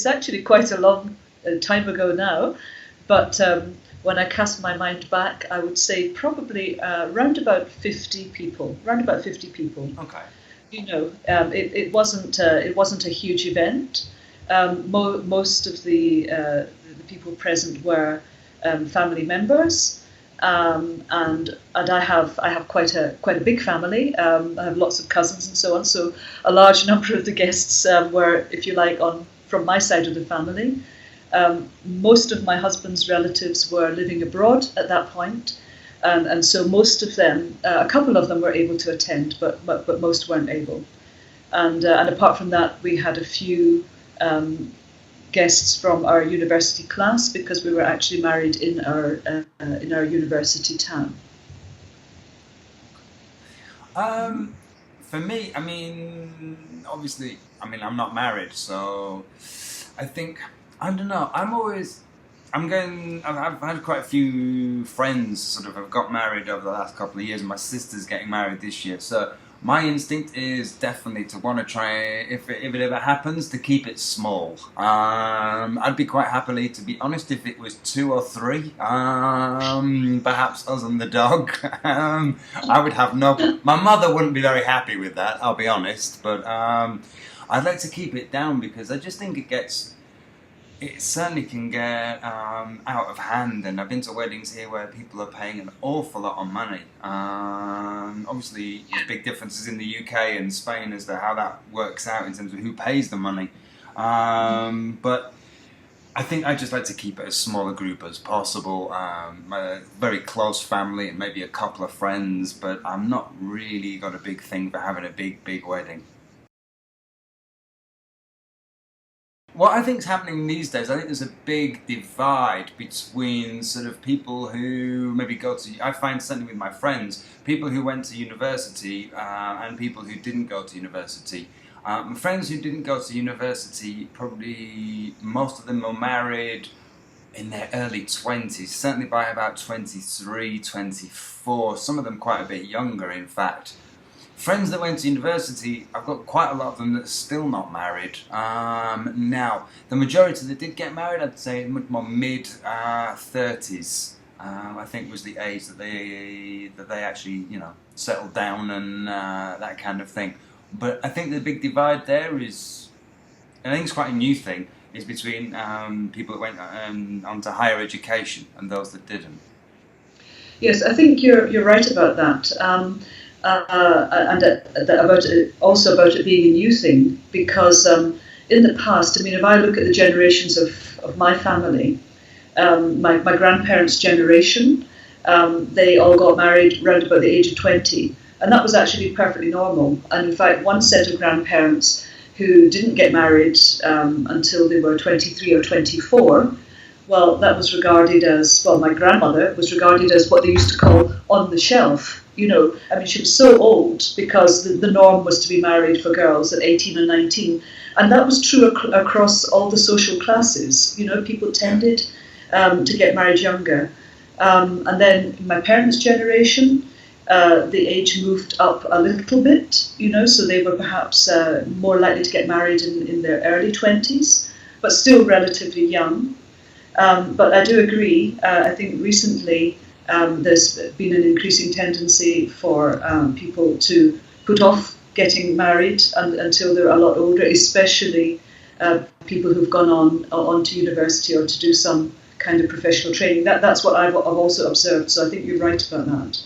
actually quite a long time ago now, but when I cast my mind back, I would say probably round about 50 people. Round about 50 people. Okay. It wasn't a huge event. Most of the people present were family members, and I have quite a big family. I have lots of cousins and so on. So a large number of the guests were, if you like, on from my side of the family. Most of my husband's relatives were living abroad at that point, and so most of them, a couple of them were able to attend, but most weren't able. And apart from that, we had a few guests from our university class because we were actually married in our university town. For me, I mean, obviously, I mean, I'm not married, so I think I don't know. I've had quite a few friends sort of have got married over the last couple of years, and my sister's getting married this year. So my instinct is definitely to want to try, if it ever happens, to keep it small. I'd be quite happily, to be honest, if it was two or three, perhaps us and the dog. I would have no. My mother wouldn't be very happy with that. I'll be honest, but I'd like to keep it down because I just think it certainly can get out of hand, and I've been to weddings here where people are paying an awful lot of money. Obviously, there's big differences in the UK and Spain as to how that works out in terms of who pays the money. But I think I just like to keep it as small a group as possible. My very close family and maybe a couple of friends, but I'm not really got a big thing for having a big wedding. What I think is happening these days, I think there's a big divide between sort of people who maybe I find certainly with my friends, people who went to university and people who didn't go to university. My friends who didn't go to university, probably most of them were married in their early 20s, certainly by about 23, 24, some of them quite a bit younger in fact. Friends that went to university, I've got quite a lot of them that are still not married. Now, the majority that did get married, I'd say much more mid 30s. I think was the age that they actually settled down and that kind of thing. But I think the big divide there is, I think it's quite a new thing, is between people that went on to higher education and those that didn't. Yes, I think you're right about that. And also about it being a new thing, because in the past, I mean, if I look at the generations of my family, my grandparents' generation, they all got married around about the age of 20, and that was actually perfectly normal. And in fact, one set of grandparents who didn't get married until they were 23 or 24, well, that was regarded as, well, my grandmother was regarded as what they used to call on the shelf. I mean, she was so old because the norm was to be married for girls at 18 and 19. And that was true across all the social classes. People tended to get married younger. And then in my parents' generation, the age moved up a little bit, so they were perhaps more likely to get married in their early 20s, but still relatively young. But I do agree, I think recently there's been an increasing tendency for people to put off getting married until they're a lot older, especially people who've gone on to university or to do some kind of professional training. That's what I've also observed, so I think you're right about that.